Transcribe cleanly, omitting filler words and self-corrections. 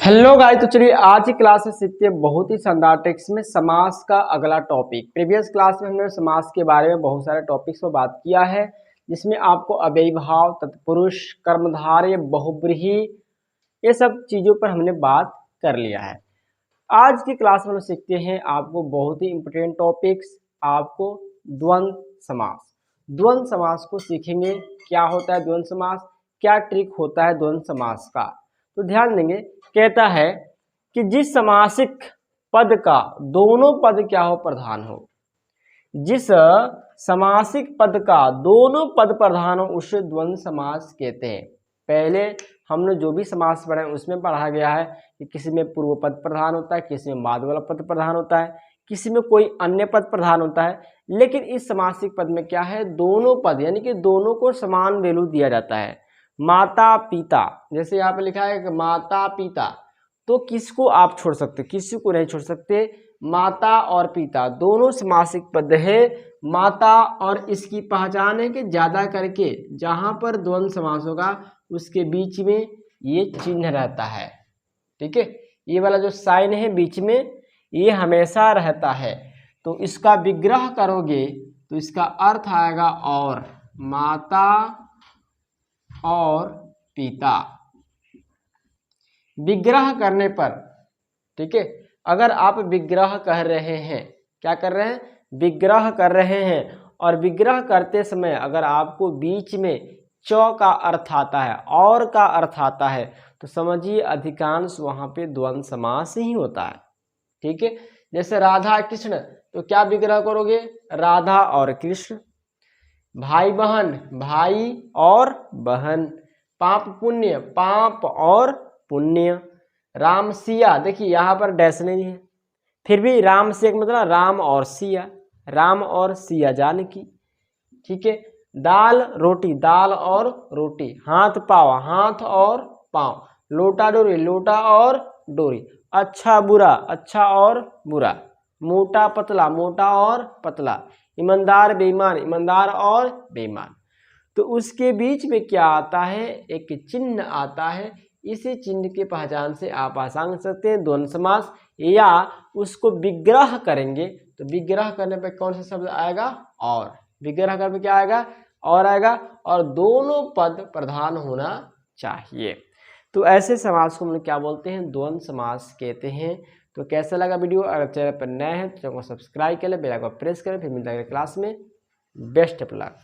Hello guys, तो चलिए आज की क्लास में सीखते हैं बहुत ही शानदार टेक्स्ट में समास का अगला टॉपिक। प्रीवियस क्लास में हमने समास के बारे में बहुत सारे टॉपिक्स पर बात किया है, जिसमें आपको अव्ययी भाव, तत्पुरुष, कर्मधारय, बहुव्रीहि, ये सब चीज़ों पर हमने बात कर लिया है। आज की क्लास में हम सीखते हैं आपको बहुत ही इंपोर्टेंट टॉपिक्स, आपको द्वंद्व समास। द्वंद्व समास को सीखेंगे, क्या होता है द्वंद्व समास, क्या ट्रिक होता है द्वंद्व समास का। तो ध्यान देंगे, कहता है कि जिस समासिक पद का दोनों पद क्या हो, प्रधान हो। जिस समासिक पद का दोनों पद प्रधान हो उसे द्वंद्व समास कहते हैं। पहले हमने जो भी समास पढ़ा है उसमें पढ़ा गया है कि किसी में पूर्व पद प्रधान होता है, किसी में बाद वाला पद प्रधान होता है, किसी में कोई अन्य पद प्रधान होता है। लेकिन इस समासिक पद में क्या है, दोनों पद यानी कि दोनों को समान वैल्यू दिया जाता है। माता पिता, जैसे यहाँ पे लिखा है कि माता पिता, तो किसको आप छोड़ सकते, किसी को नहीं छोड़ सकते। माता और पिता दोनों समासिक पद है। माता और इसकी पहचान है कि ज्यादा करके जहां पर द्वंद्व समास होगा उसके बीच में ये चिन्ह रहता है। ठीक है, ये वाला जो साइन है बीच में ये हमेशा रहता है। तो इसका विग्रह करोगे तो इसका अर्थ आएगा और, माता और पिता। विग्रह करने पर, ठीक है, अगर आप विग्रह कह रहे हैं, क्या कर रहे हैं, विग्रह कर रहे हैं, और विग्रह करते समय अगर आपको बीच में च का अर्थ आता है, और का अर्थ आता है, तो समझिए अधिकांश वहां पे द्वंद्व समास ही होता है। ठीक है, जैसे राधा कृष्ण, तो क्या विग्रह करोगे, राधा और कृष्ण। भाई बहन, भाई और बहन। पाप पुण्य, पाप और पुण्य। राम सिया, देखिए यहाँ पर डैश नहीं है, फिर भी राम से मतलब राम और सिया, राम और सिया जानकी। ठीक है, दाल रोटी, दाल और रोटी। हाथ पाव, हाथ और पाव। लोटा डोरी, लोटा और डोरी। अच्छा बुरा, अच्छा और बुरा। मोटा पतला, मोटा और पतला। ईमानदार बेईमान, ईमानदार और बेईमान। तो उसके बीच में क्या आता है, एक चिन्ह आता है। इसी चिन्ह की पहचान से आप आसान कर सकते हैं द्वंद्व समास, या उसको विग्रह करेंगे तो विग्रह करने पर कौन सा शब्द आएगा, और। विग्रह करने पर क्या आएगा, और आएगा, और दोनों पद प्रधान होना चाहिए। तो ऐसे समास को हम लोग क्या बोलते हैं, द्वंद्व समास कहते हैं। तो कैसा लगा वीडियो, अगर चैनल पर नए हैं तो चैनल को सब्सक्राइब करें, बेल आइकन को प्रेस करें। फिर मिलता है क्लास में। Best of luck.